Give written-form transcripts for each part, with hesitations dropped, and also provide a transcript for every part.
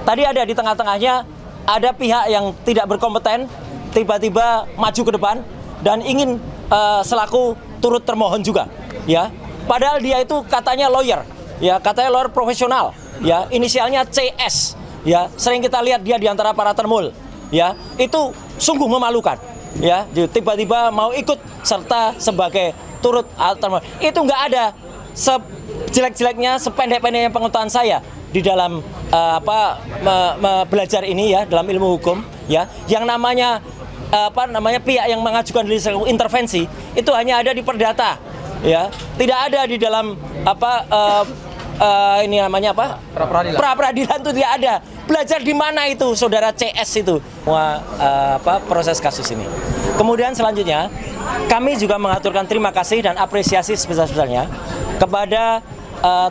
tadi ada di tengah-tengahnya ada pihak yang tidak berkompeten tiba-tiba maju ke depan dan ingin selaku turut termohon juga, ya. Padahal dia itu katanya lawyer, ya, katanya lawyer profesional, ya, inisialnya CS, ya. Sering kita lihat dia di antara para termul, ya. Itu sungguh memalukan, ya. Tiba-tiba mau ikut serta sebagai turut termohon. Itu nggak ada sejelek-jeleknya, sependek-pendeknya pengetahuan saya di dalam belajar ini, ya, dalam ilmu hukum, ya. Yang namanya pihak yang mengajukan diri sebagai intervensi itu hanya ada di perdata, ya, tidak ada di dalam pra peradilan itu tidak ada. Belajar di mana itu saudara CS itu proses kasus ini. Kemudian selanjutnya kami juga mengaturkan terima kasih dan apresiasi sebesar-besarnya kepada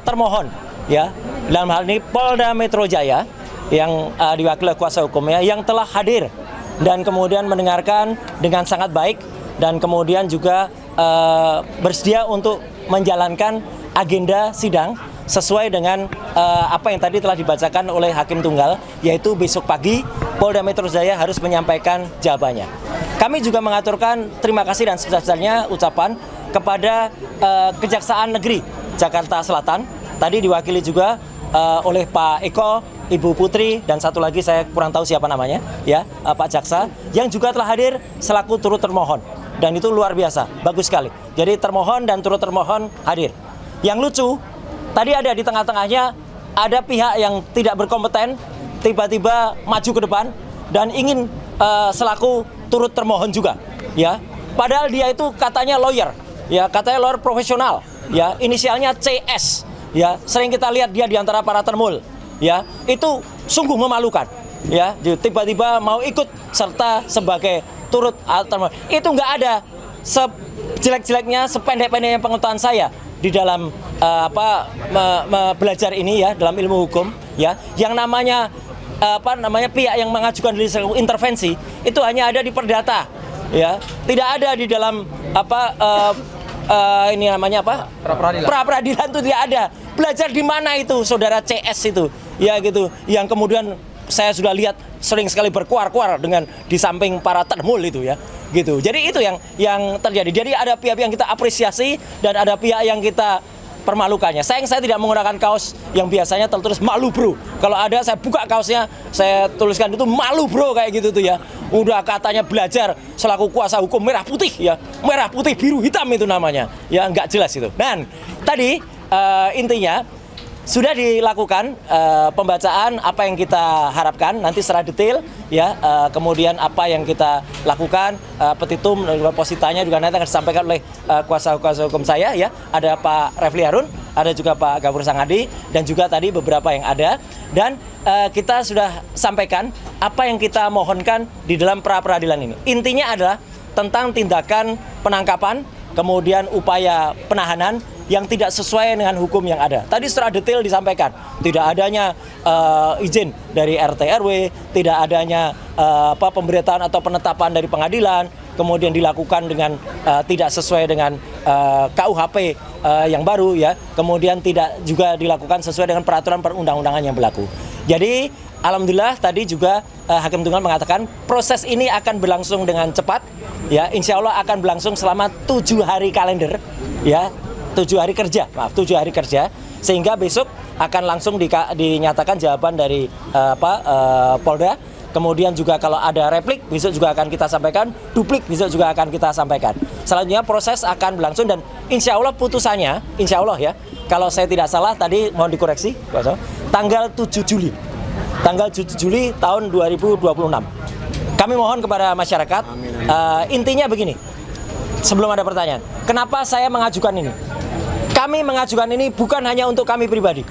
termohon, ya, dalam hal ini Polda Metro Jaya yang diwakili kuasa hukumnya yang telah hadir dan kemudian mendengarkan dengan sangat baik dan kemudian juga bersedia untuk menjalankan agenda sidang sesuai dengan apa yang tadi telah dibacakan oleh Hakim Tunggal, yaitu besok pagi Polda Metro Jaya harus menyampaikan jawabannya. Kami juga mengaturkan terima kasih dan sebesar-besarnya ucapan kepada Kejaksaan Negeri Jakarta Selatan, tadi diwakili juga oleh Pak Eko, Ibu Putri, dan satu lagi saya kurang tahu siapa namanya, ya, Pak Jaksa, yang juga telah hadir selaku turut termohon. Dan itu luar biasa, bagus sekali. Jadi termohon dan turut termohon hadir. Yang lucu, tadi ada di tengah-tengahnya ada pihak yang tidak berkompeten tiba-tiba maju ke depan dan ingin selaku turut termohon juga, ya. Padahal dia itu katanya lawyer, ya, katanya lawyer profesional, ya, inisialnya CS, ya. Sering kita lihat dia di antara para termul, ya. Itu sungguh memalukan, ya. Tiba-tiba mau ikut serta sebagai turut termohon. Itu nggak ada sejelek-jeleknya, sependek-pendeknya pengetahuan saya di dalam belajar ini, ya, dalam ilmu hukum, ya. Yang namanya pihak yang mengajukan diri sebagai intervensi itu hanya ada di perdata, ya, tidak ada di dalam pra peradilan itu tidak ada. Belajar di mana itu saudara CS itu, ya, gitu, yang kemudian saya sudah lihat sering sekali berkuar-kuar dengan di samping para termul itu, ya, gitu. Jadi itu yang terjadi. Jadi ada pihak yang kita apresiasi dan ada pihak yang kita permalukannya. Sayang saya tidak menggunakan kaos yang biasanya tertulis malu bro. Kalau ada saya buka kaosnya, saya tuliskan itu malu bro kayak gitu tuh, ya. Udah katanya belajar selaku kuasa hukum merah putih, ya. Merah putih biru hitam itu namanya. Ya, nggak jelas itu. Dan tadi intinya sudah dilakukan pembacaan apa yang kita harapkan nanti secara detail, ya, kemudian apa yang kita lakukan, petitum dan positanya juga nanti akan disampaikan oleh kuasa hukum saya, ya, ada Pak Refli Harun, ada juga Pak Gafur Sangadi dan juga tadi beberapa yang ada, dan kita sudah sampaikan apa yang kita mohonkan di dalam pra peradilan ini. Intinya adalah tentang tindakan penangkapan, kemudian upaya penahanan yang tidak sesuai dengan hukum yang ada. Tadi secara detail disampaikan, tidak adanya izin dari RT RW, tidak adanya pemberitaan atau penetapan dari pengadilan, kemudian dilakukan dengan tidak sesuai dengan KUHP yang baru, ya, kemudian tidak juga dilakukan sesuai dengan peraturan perundang-undangan yang berlaku. Jadi alhamdulillah tadi juga Hakim Tunggal mengatakan proses ini akan berlangsung dengan cepat, ya, insya Allah akan berlangsung selama 7 hari kalender, ya. 7 hari kerja, sehingga besok akan langsung dinyatakan jawaban dari Polda. Kemudian juga kalau ada replik besok juga akan kita sampaikan, duplik besok juga akan kita sampaikan. Selanjutnya proses akan berlangsung dan insya Allah putusannya, insya Allah, ya, kalau saya tidak salah tadi mohon dikoreksi, tanggal 7 Juli tahun 2026. Kami mohon kepada masyarakat, intinya begini, sebelum ada pertanyaan, kenapa saya mengajukan ini? Kami mengajukan ini bukan hanya untuk kami pribadi.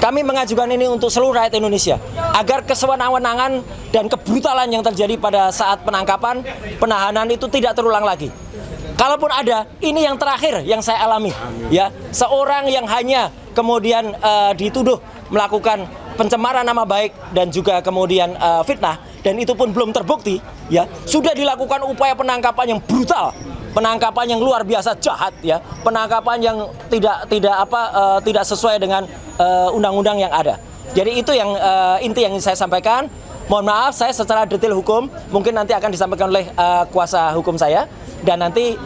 Kami mengajukan ini untuk seluruh rakyat Indonesia. Agar kesewenang-wenangan dan kebrutalan yang terjadi pada saat penangkapan, penahanan itu tidak terulang lagi. Kalaupun ada, ini yang terakhir yang saya alami. Ya, seorang yang hanya kemudian dituduh melakukan pencemaran nama baik dan juga kemudian fitnah, dan itu pun belum terbukti, ya, sudah dilakukan upaya penangkapan yang brutal. Penangkapan yang luar biasa jahat, ya, penangkapan yang tidak sesuai dengan undang-undang yang ada. Jadi itu yang inti yang ingin saya sampaikan. Mohon maaf, saya secara detail hukum mungkin nanti akan disampaikan oleh kuasa hukum saya, dan nanti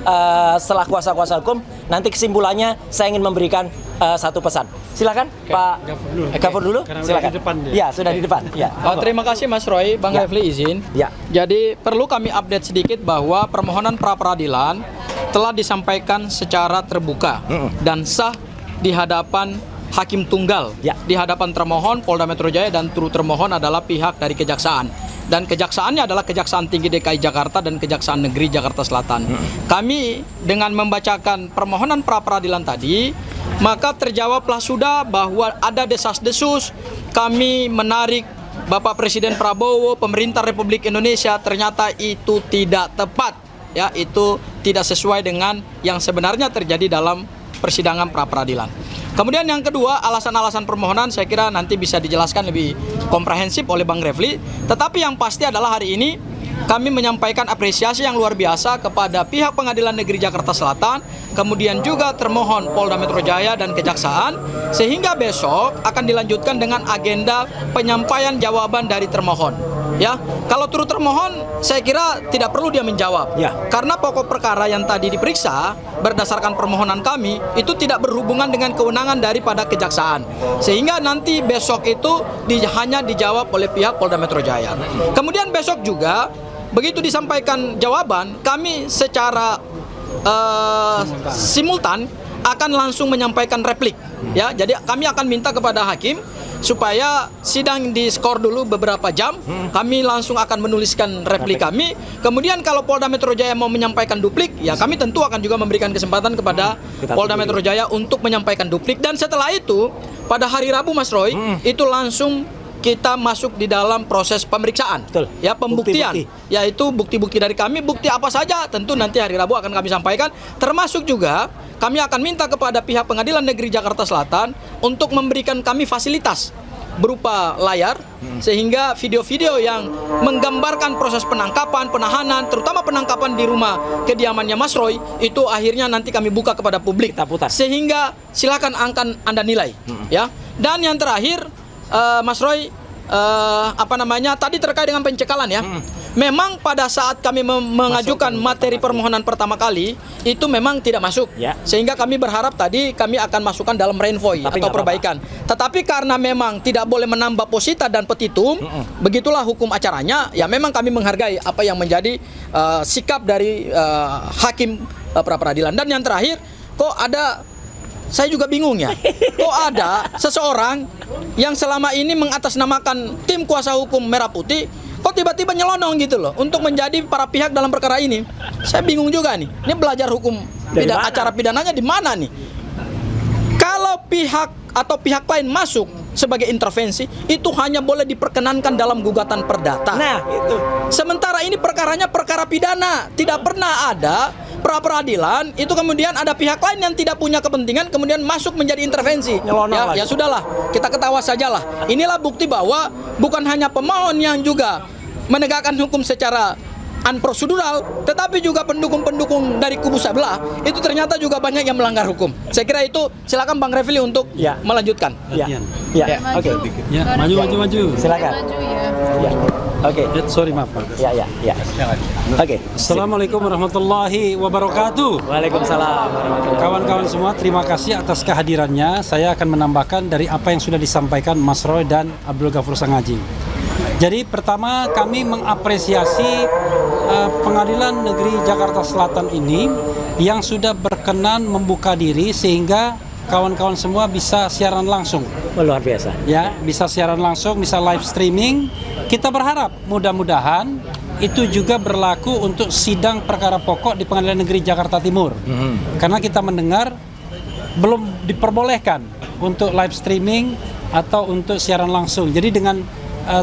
setelah kuasa hukum nanti kesimpulannya saya ingin memberikan satu pesan. Silakan Pak Gafur dulu. Silakan. Ya, sudah di depan. Ya. Terima kasih Mas Roy, Bang Refli izin. Ya. Jadi perlu kami update sedikit bahwa permohonan pra peradilan telah disampaikan secara terbuka dan sah di hadapan Hakim Tunggal, di hadapan termohon Polda Metro Jaya, dan turut termohon adalah pihak dari Kejaksaan. Dan kejaksaannya adalah Kejaksaan Tinggi DKI Jakarta dan Kejaksaan Negeri Jakarta Selatan. Kami dengan membacakan permohonan pra peradilan tadi, maka terjawablah sudah bahwa ada desas-desus kami menarik Bapak Presiden Prabowo, pemerintah Republik Indonesia, ternyata itu tidak tepat. Ya, itu tidak sesuai dengan yang sebenarnya terjadi dalam persidangan pra peradilan. Kemudian yang kedua, alasan-alasan permohonan saya kira nanti bisa dijelaskan lebih komprehensif oleh Bang Refli. Tetapi yang pasti adalah hari ini kami menyampaikan apresiasi yang luar biasa kepada pihak Pengadilan Negeri Jakarta Selatan, kemudian juga termohon Polda Metro Jaya dan Kejaksaan, sehingga besok akan dilanjutkan dengan agenda penyampaian jawaban dari termohon. Ya, kalau turut termohon, saya kira tidak perlu dia menjawab. Ya. Karena pokok perkara yang tadi diperiksa berdasarkan permohonan kami itu tidak berhubungan dengan kewenangan daripada Kejaksaan. Sehingga nanti besok itu hanya dijawab oleh pihak Polda Metro Jaya. Kemudian besok juga begitu disampaikan jawaban, kami secara simultan akan langsung menyampaikan replik. Ya, jadi kami akan minta kepada hakim supaya sidang diskor dulu beberapa jam. Kami langsung akan menuliskan replik kami. Kemudian kalau Polda Metro Jaya mau menyampaikan duplik, ya kami tentu akan juga memberikan kesempatan kepada Polda Metro Jaya untuk menyampaikan duplik. Dan setelah itu pada hari Rabu Mas Roy, itu langsung kita masuk di dalam proses pemeriksaan. Betul. Ya, pembuktian. Yaitu bukti-bukti dari kami, bukti apa saja tentu nanti hari Rabu akan kami sampaikan. Termasuk juga kami akan minta kepada pihak Pengadilan Negeri Jakarta Selatan untuk memberikan kami fasilitas berupa layar, sehingga video-video yang menggambarkan proses penangkapan, penahanan, terutama penangkapan di rumah kediamannya Mas Roy, itu akhirnya nanti kami buka kepada publik. Sehingga silakan Anda nilai. Ya. Dan yang terakhir, Mas Roy, tadi terkait dengan pencekalan ya. Memang pada saat kami mengajukan materi permohonan pertama kali itu memang tidak masuk, sehingga kami berharap tadi kami akan masukkan dalam renvoy atau perbaikan. Tetapi karena memang tidak boleh menambah posita dan petitum, begitulah hukum acaranya. Ya memang kami menghargai apa yang menjadi sikap dari hakim pra peradilan. Dan yang terakhir, kok ada, saya juga bingung ya, kok ada seseorang yang selama ini mengatasnamakan tim kuasa hukum Merah Putih, kok tiba-tiba nyelonong gitu loh untuk menjadi para pihak dalam perkara ini. Saya bingung juga nih. Ini belajar hukum acara pidananya di mana nih? Kalau pihak atau pihak lain masuk sebagai intervensi, itu hanya boleh diperkenankan dalam gugatan perdata. Nah, itu. Sementara ini perkaranya perkara pidana, tidak pernah ada pra peradilan itu kemudian ada pihak lain yang tidak punya kepentingan kemudian masuk menjadi intervensi. Ya sudahlah, kita ketawa sajalah. Inilah bukti bahwa bukan hanya pemohon yang juga menegakkan hukum secara unprosedural, tetapi juga pendukung-pendukung dari kubu sebelah itu ternyata juga banyak yang melanggar hukum. Saya kira itu, silakan Bang Refli untuk melanjutkan. Oke. Maju. Silakan. Oke. Sorry, maaf Pak. Oke. Assalamualaikum warahmatullahi wabarakatuh. Waalaikumsalam. Kawan-kawan semua, terima kasih atas kehadirannya. Saya akan menambahkan dari apa yang sudah disampaikan Mas Roy dan Abdul Ghafur Sangaji. Jadi pertama kami mengapresiasi Pengadilan Negeri Jakarta Selatan ini yang sudah berkenan membuka diri sehingga kawan-kawan semua bisa siaran langsung. Luar biasa. Ya, bisa siaran langsung, bisa live streaming. Kita berharap mudah-mudahan itu juga berlaku untuk sidang perkara pokok di Pengadilan Negeri Jakarta Timur. Karena kita mendengar belum diperbolehkan untuk live streaming atau untuk siaran langsung. Jadi dengan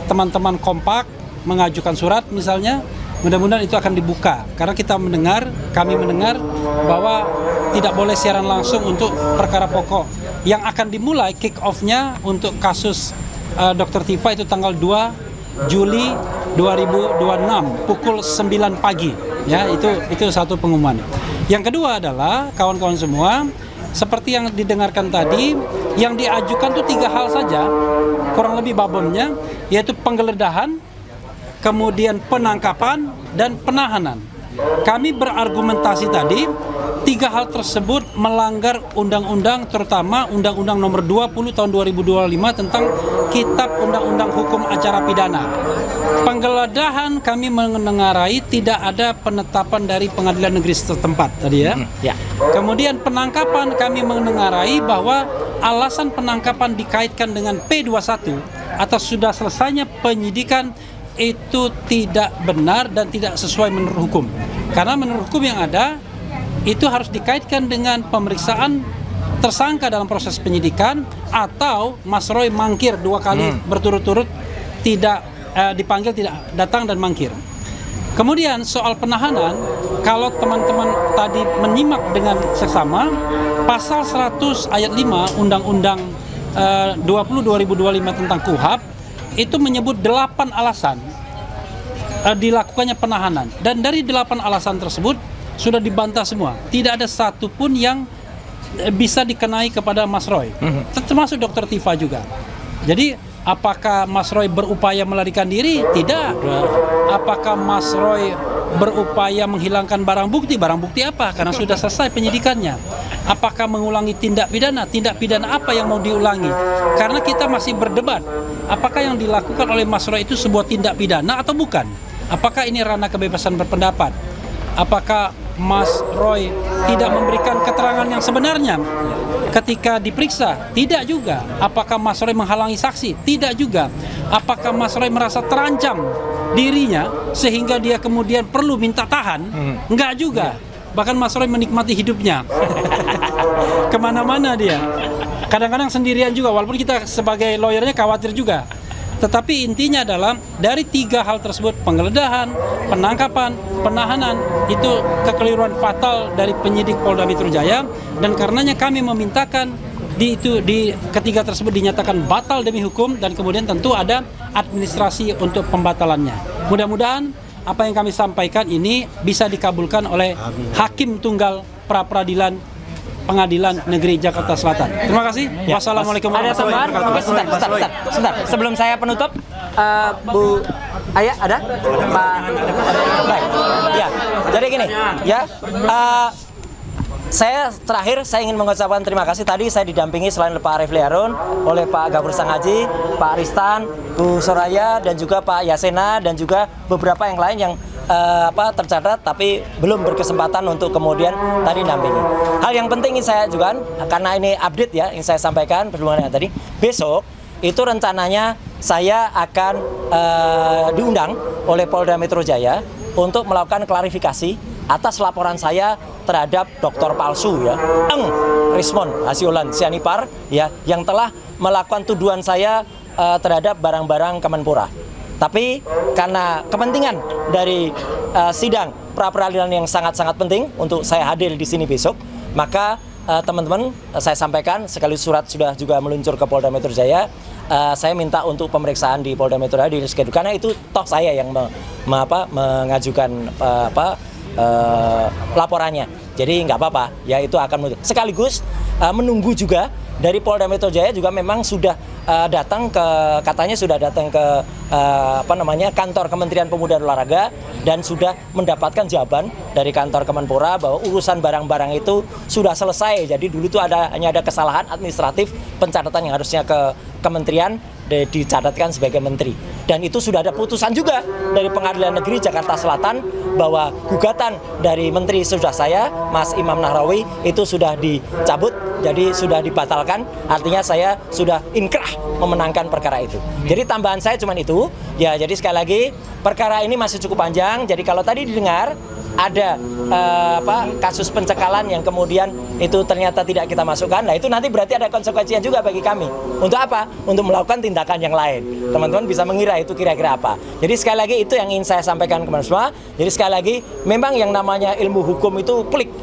teman-teman kompak mengajukan surat misalnya, mudah-mudahan itu akan dibuka. Karena kami mendengar bahwa tidak boleh siaran langsung untuk perkara pokok. Yang akan dimulai kick off-nya untuk kasus Dr. Tifa itu tanggal 2 Juli 2026 pukul 9 pagi. Ya, itu satu pengumuman. Yang kedua adalah kawan-kawan semua, seperti yang didengarkan tadi, yang diajukan tuh 3 hal saja, kurang lebih babonnya, yaitu penggeledahan, kemudian penangkapan, dan penahanan. Kami berargumentasi tadi, 3 hal tersebut melanggar undang-undang, terutama Undang-Undang Nomor 20 Tahun 2025 tentang Kitab Undang-Undang Hukum Acara Pidana. Penggeledahan kami menengarai tidak ada penetapan dari pengadilan negeri setempat tadi ya. Ya. Kemudian penangkapan kami menengarai bahwa alasan penangkapan dikaitkan dengan P21 atau sudah selesainya penyidikan itu tidak benar dan tidak sesuai menurut hukum. Karena menurut hukum yang ada itu harus dikaitkan dengan pemeriksaan tersangka dalam proses penyidikan atau Mas Roy mangkir 2 kali berturut-turut tidak dipanggil, tidak datang dan mangkir. Kemudian soal penahanan, kalau teman-teman tadi menyimak dengan seksama, pasal 100 ayat 5 Undang-Undang 20/2025 tentang KUHP itu menyebut 8 alasan dilakukannya penahanan, dan dari 8 alasan tersebut sudah dibantah semua. Tidak ada satu pun yang bisa dikenai kepada Mas Roy, termasuk Dr. Tifa juga. Jadi apakah Mas Roy berupaya melarikan diri? Tidak. Apakah Mas Roy berupaya menghilangkan barang bukti? Barang bukti apa? Karena sudah selesai penyidikannya. Apakah mengulangi tindak pidana? Tindak pidana apa yang mau diulangi? Karena kita masih berdebat. Apakah yang dilakukan oleh Mas Roy itu sebuah tindak pidana atau bukan? Apakah ini ranah kebebasan berpendapat? Apakah Mas Roy tidak memberikan keterangan yang sebenarnya ketika diperiksa? Tidak juga. Apakah Mas Roy menghalangi saksi? Tidak juga. Apakah Mas Roy merasa terancam dirinya sehingga dia kemudian perlu minta tahan? Enggak juga. Bahkan Mas Roy menikmati hidupnya. Kemana-mana dia. Kadang-kadang sendirian juga, walaupun kita sebagai lawyernya khawatir juga. Tetapi intinya adalah dari 3 hal tersebut, penggeledahan, penangkapan, penahanan, itu kekeliruan fatal dari penyidik Polda Metro Jaya, dan karenanya kami memintakan di ketiga tersebut dinyatakan batal demi hukum, dan kemudian tentu ada administrasi untuk pembatalannya. Mudah-mudahan apa yang kami sampaikan ini bisa dikabulkan oleh Hakim Tunggal Pra-Peradilan Pengadilan Negeri Jakarta Selatan. Terima kasih. Ya. Wassalamualaikum Ada warahmatullahi tambahan? wabarakatuh. Sebentar. Sebelum saya penutup, Bu Aya ada? Pak. Baik. Ya. Jadi gini, ya. Saya terakhir saya ingin mengucapkan terima kasih. Tadi saya didampingi selain Pak Refli Harun oleh Pak Gafur Sanghaji, Pak Aristan, Bu Soraya, dan juga Pak Yasena, dan juga beberapa yang lain yang tercatat tapi belum berkesempatan untuk kemudian tadi dampingi. Hal yang penting ini saya juga, karena ini update ya yang saya sampaikan berhubungan dengan tadi, besok itu rencananya saya akan diundang oleh Polda Metro Jaya untuk melakukan klarifikasi atas laporan saya terhadap dokter palsu ya, Rismon Hasiolan Sianipar ya, yang telah melakukan tuduhan saya terhadap barang-barang Kemenpora. Tapi karena kepentingan dari sidang pra-peradilan yang sangat-sangat penting untuk saya hadir di sini besok, maka teman-teman saya sampaikan, sekali surat sudah juga meluncur ke Polda Metro Jaya, saya minta untuk pemeriksaan di Polda Metro Jaya di reschedule, karena itu toh saya yang mengajukan laporannya. Jadi nggak apa-apa, ya itu akan sekaligus menunggu juga dari Polda Metro Jaya juga memang sudah datang ke, katanya sudah datang ke kantor Kementerian Pemuda dan Olahraga, dan sudah mendapatkan jawaban dari kantor Kemenpora bahwa urusan barang-barang itu sudah selesai. Jadi dulu itu hanya ada kesalahan administratif pencatatan yang harusnya ke kementerian dicatatkan sebagai menteri, dan itu sudah ada putusan juga dari Pengadilan Negeri Jakarta Selatan bahwa gugatan dari menteri sudah saya, Mas Imam Nahrawi, itu sudah dicabut, jadi sudah dibatalkan. Artinya saya sudah inkrah memenangkan perkara itu. Jadi tambahan saya cuma itu ya. Jadi sekali lagi perkara ini masih cukup panjang. Jadi kalau tadi didengar ada kasus pencekalan yang kemudian itu ternyata tidak kita masukkan, nah itu nanti berarti ada konsekuensinya juga bagi kami. Untuk apa? Untuk melakukan tindakan yang lain. Teman-teman bisa mengira itu kira-kira apa. Jadi sekali lagi itu yang ingin saya sampaikan kepada semua. Jadi sekali lagi memang yang namanya ilmu hukum itu pelik.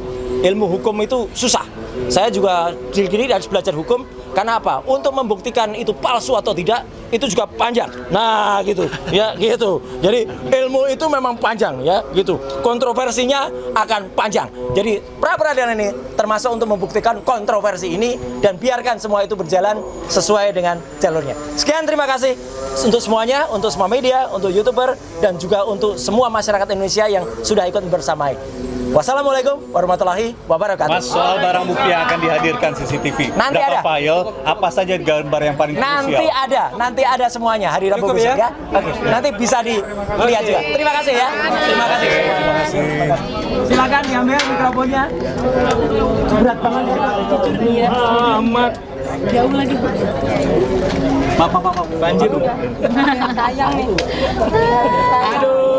Ilmu hukum itu susah. Saya juga diri harus belajar hukum Karena apa? Untuk membuktikan itu palsu atau tidak, itu juga panjang. Nah, gitu. Ya, gitu. Jadi ilmu itu memang panjang ya, gitu. Kontroversinya akan panjang. Jadi pra-peradilan ini termasuk untuk membuktikan kontroversi ini dan biarkan semua itu berjalan sesuai dengan jalurnya. Sekian, terima kasih untuk semuanya, untuk semua media, untuk YouTuber dan juga untuk semua masyarakat Indonesia yang sudah ikut bersamai. Wassalamualaikum warahmatullahi wabarakatuh. Mas, soal barang bukti yang akan dihadirkan CCTV, Nanti berapa ada. file, apa saja gambar yang paling Nanti krusial? ada semuanya hari Rabu Cukup besok ya? ya. Oke, nanti bisa dilihat juga. Terima kasih ya. Terima kasih. Silakan diambil mikrofonnya. Berat banget. Amat. Jauh lagi. Pak, banjir. Sayang nih. Aduh.